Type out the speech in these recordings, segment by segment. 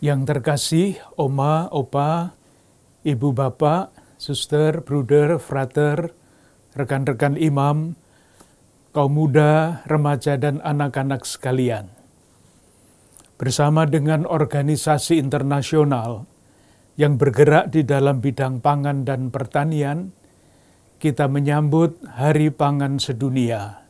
Yang terkasih, Oma, Opa, Ibu Bapak, Suster, Bruder, Frater, rekan-rekan imam, kaum muda, remaja, dan anak-anak sekalian. Bersama dengan organisasi internasional yang bergerak di dalam bidang pangan dan pertanian, kita menyambut Hari Pangan Sedunia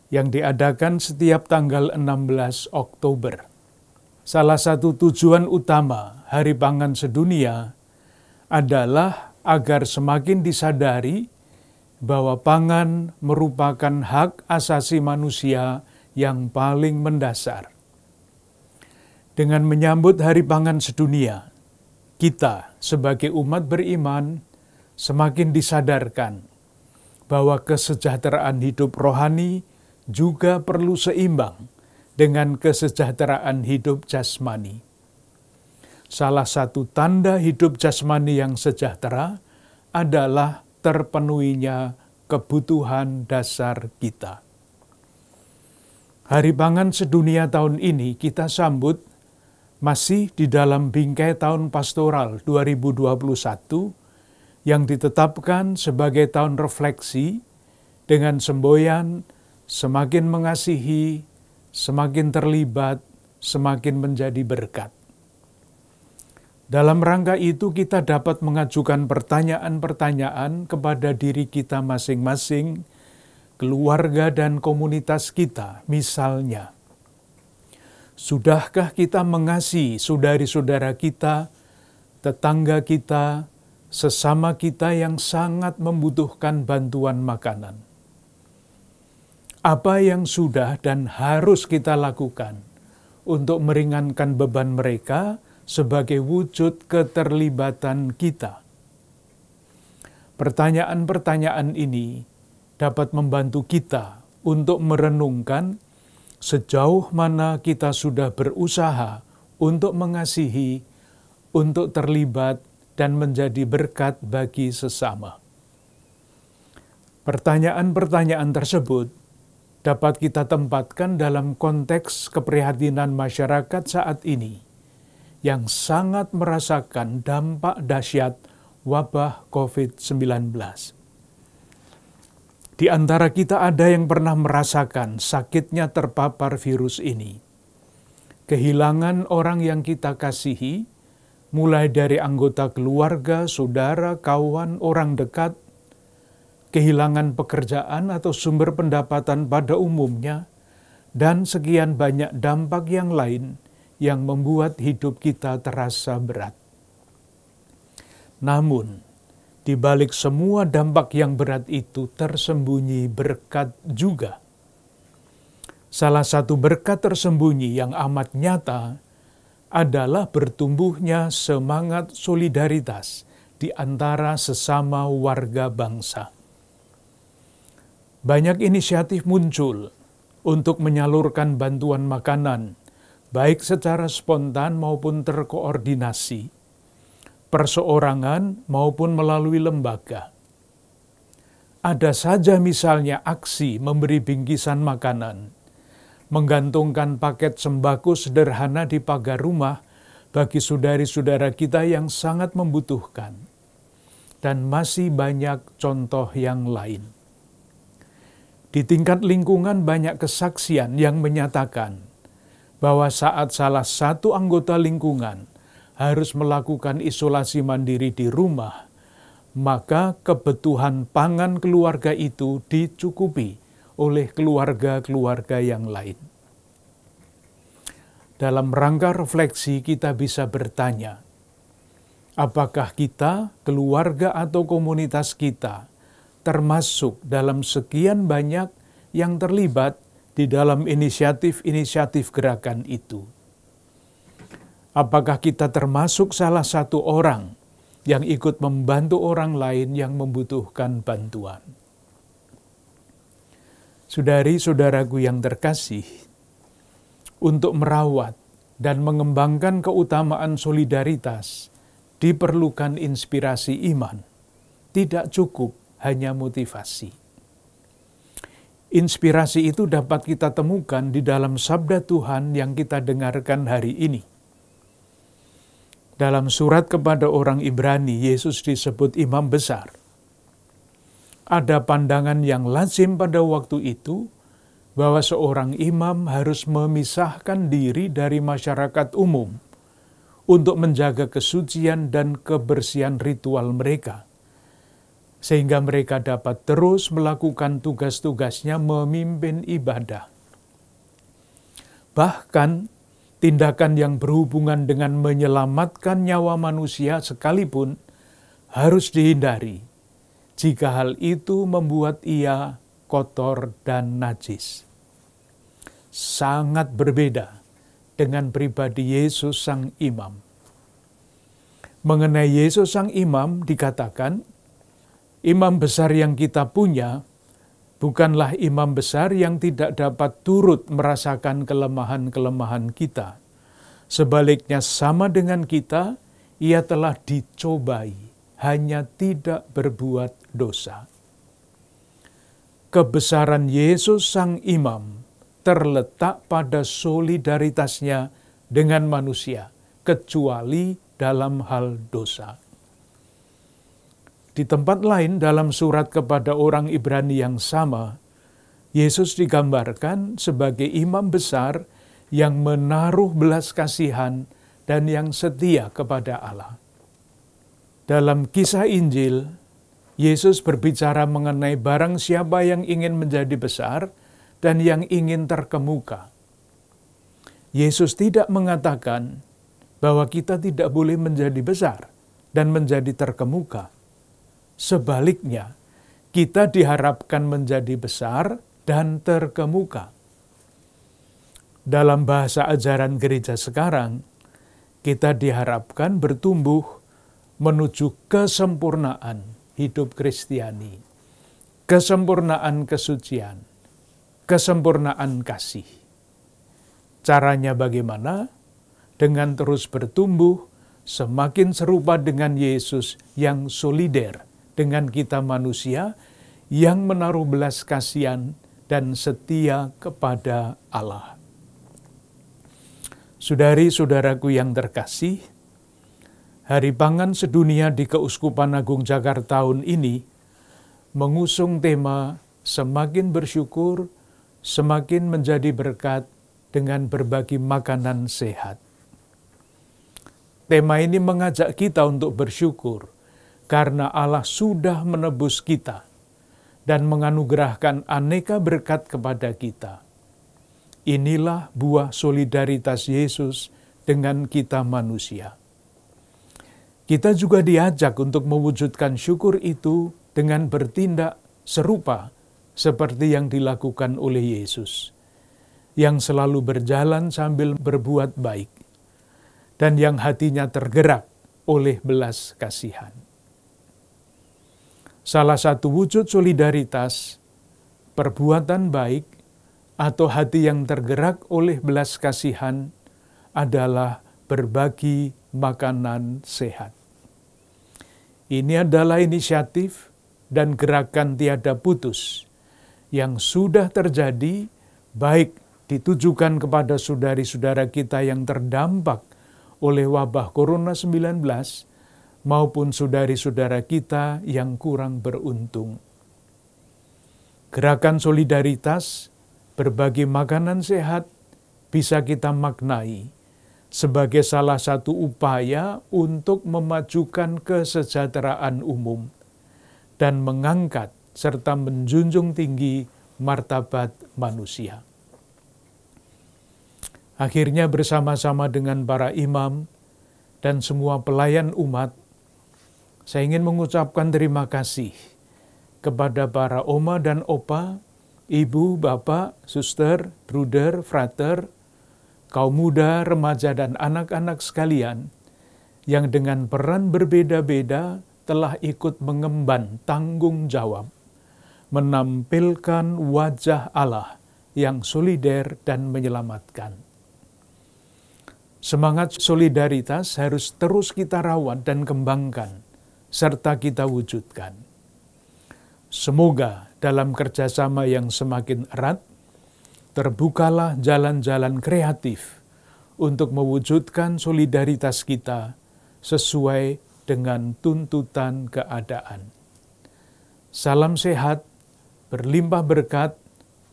yang diadakan setiap tanggal 16 Oktober. Salah satu tujuan utama Hari Pangan Sedunia adalah agar semakin disadari bahwa pangan merupakan hak asasi manusia yang paling mendasar. Dengan menyambut Hari Pangan Sedunia, kita sebagai umat beriman semakin disadarkan bahwa kesejahteraan hidup rohani juga perlu seimbang dengan kesejahteraan hidup jasmani. Salah satu tanda hidup jasmani yang sejahtera adalah terpenuhinya kebutuhan dasar kita. Hari Pangan Sedunia tahun ini kita sambut masih di dalam bingkai tahun pastoral 2021 yang ditetapkan sebagai tahun refleksi dengan semboyan semakin mengasihi, semakin terlibat, semakin menjadi berkat. Dalam rangka itu kita dapat mengajukan pertanyaan-pertanyaan kepada diri kita masing-masing, keluarga dan komunitas kita. Misalnya, sudahkah kita mengasihi saudari-saudara kita, tetangga kita, sesama kita yang sangat membutuhkan bantuan makanan? Apa yang sudah dan harus kita lakukan untuk meringankan beban mereka sebagai wujud keterlibatan kita? Pertanyaan-pertanyaan ini dapat membantu kita untuk merenungkan sejauh mana kita sudah berusaha untuk mengasihi, untuk terlibat, dan menjadi berkat bagi sesama. Pertanyaan-pertanyaan tersebut dapat kita tempatkan dalam konteks keprihatinan masyarakat saat ini yang sangat merasakan dampak dahsyat wabah COVID-19. Di antara kita ada yang pernah merasakan sakitnya terpapar virus ini. Kehilangan orang yang kita kasihi, mulai dari anggota keluarga, saudara, kawan, orang dekat, kehilangan pekerjaan atau sumber pendapatan pada umumnya, dan sekian banyak dampak yang lain yang membuat hidup kita terasa berat. Namun, di balik semua dampak yang berat itu tersembunyi berkat juga. Salah satu berkat tersembunyi yang amat nyata adalah bertumbuhnya semangat solidaritas di antara sesama warga bangsa. Banyak inisiatif muncul untuk menyalurkan bantuan makanan, baik secara spontan maupun terkoordinasi, perseorangan maupun melalui lembaga. Ada saja misalnya aksi memberi bingkisan makanan, menggantungkan paket sembako sederhana di pagar rumah bagi saudari-saudara kita yang sangat membutuhkan, dan masih banyak contoh yang lain. Di tingkat lingkungan banyak kesaksian yang menyatakan bahwa saat salah satu anggota lingkungan harus melakukan isolasi mandiri di rumah, maka kebutuhan pangan keluarga itu dicukupi oleh keluarga-keluarga yang lain. Dalam rangka refleksi kita bisa bertanya, apakah kita, keluarga atau komunitas kita termasuk dalam sekian banyak yang terlibat di dalam inisiatif-inisiatif gerakan itu? Apakah kita termasuk salah satu orang yang ikut membantu orang lain yang membutuhkan bantuan? Saudari-saudaraku yang terkasih, untuk merawat dan mengembangkan keutamaan solidaritas diperlukan inspirasi iman, tidak cukup hanya motivasi. Inspirasi itu dapat kita temukan di dalam sabda Tuhan yang kita dengarkan hari ini. Dalam surat kepada orang Ibrani, Yesus disebut imam besar. Ada pandangan yang lazim pada waktu itu, bahwa seorang imam harus memisahkan diri dari masyarakat umum untuk menjaga kesucian dan kebersihan ritual mereka, sehingga mereka dapat terus melakukan tugas-tugasnya memimpin ibadah. Bahkan, tindakan yang berhubungan dengan menyelamatkan nyawa manusia sekalipun harus dihindari, jika hal itu membuat ia kotor dan najis. Sangat berbeda dengan pribadi Yesus Sang Imam. Mengenai Yesus Sang Imam dikatakan, imam besar yang kita punya bukanlah imam besar yang tidak dapat turut merasakan kelemahan-kelemahan kita. Sebaliknya sama dengan kita, ia telah dicobai, hanya tidak berbuat dosa. Kebesaran Yesus Sang Imam terletak pada solidaritasnya dengan manusia, kecuali dalam hal dosa. Di tempat lain dalam surat kepada orang Ibrani yang sama, Yesus digambarkan sebagai imam besar yang menaruh belas kasihan dan yang setia kepada Allah. Dalam kisah Injil, Yesus berbicara mengenai barang siapa yang ingin menjadi besar dan yang ingin terkemuka. Yesus tidak mengatakan bahwa kita tidak boleh menjadi besar dan menjadi terkemuka. Sebaliknya, kita diharapkan menjadi besar dan terkemuka. Dalam bahasa ajaran gereja sekarang, kita diharapkan bertumbuh menuju kesempurnaan hidup Kristiani, kesempurnaan kesucian, kesempurnaan kasih. Caranya bagaimana? Dengan terus bertumbuh, semakin serupa dengan Yesus yang solider dengan kita manusia, yang menaruh belas kasihan dan setia kepada Allah. Saudari-saudaraku yang terkasih, Hari Pangan Sedunia di Keuskupan Agung Jakarta tahun ini mengusung tema semakin bersyukur, semakin menjadi berkat dengan berbagi makanan sehat. Tema ini mengajak kita untuk bersyukur karena Allah sudah menebus kita dan menganugerahkan aneka berkat kepada kita. Inilah buah solidaritas Yesus dengan kita manusia. Kita juga diajak untuk mewujudkan syukur itu dengan bertindak serupa seperti yang dilakukan oleh Yesus, yang selalu berjalan sambil berbuat baik, dan yang hatinya tergerak oleh belas kasihan. Salah satu wujud solidaritas, perbuatan baik, atau hati yang tergerak oleh belas kasihan adalah berbagi makanan sehat. Ini adalah inisiatif dan gerakan tiada putus yang sudah terjadi, baik ditujukan kepada saudari-saudara kita yang terdampak oleh wabah Corona-19 maupun saudari-saudara kita yang kurang beruntung. Gerakan solidaritas berbagi makanan sehat bisa kita maknai sebagai salah satu upaya untuk memajukan kesejahteraan umum dan mengangkat serta menjunjung tinggi martabat manusia. Akhirnya bersama-sama dengan para imam dan semua pelayan umat, saya ingin mengucapkan terima kasih kepada para oma dan opa, ibu, bapak, suster, bruder, frater, kaum muda, remaja, dan anak-anak sekalian yang dengan peran berbeda-beda telah ikut mengemban tanggung jawab, menampilkan wajah Allah yang solider dan menyelamatkan. Semangat solidaritas harus terus kita rawat dan kembangkan, serta kita wujudkan. Semoga dalam kerjasama yang semakin erat, terbukalah jalan-jalan kreatif untuk mewujudkan solidaritas kita sesuai dengan tuntutan keadaan. Salam sehat, berlimpah berkat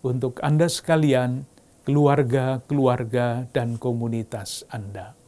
untuk Anda sekalian, keluarga-keluarga, dan komunitas Anda.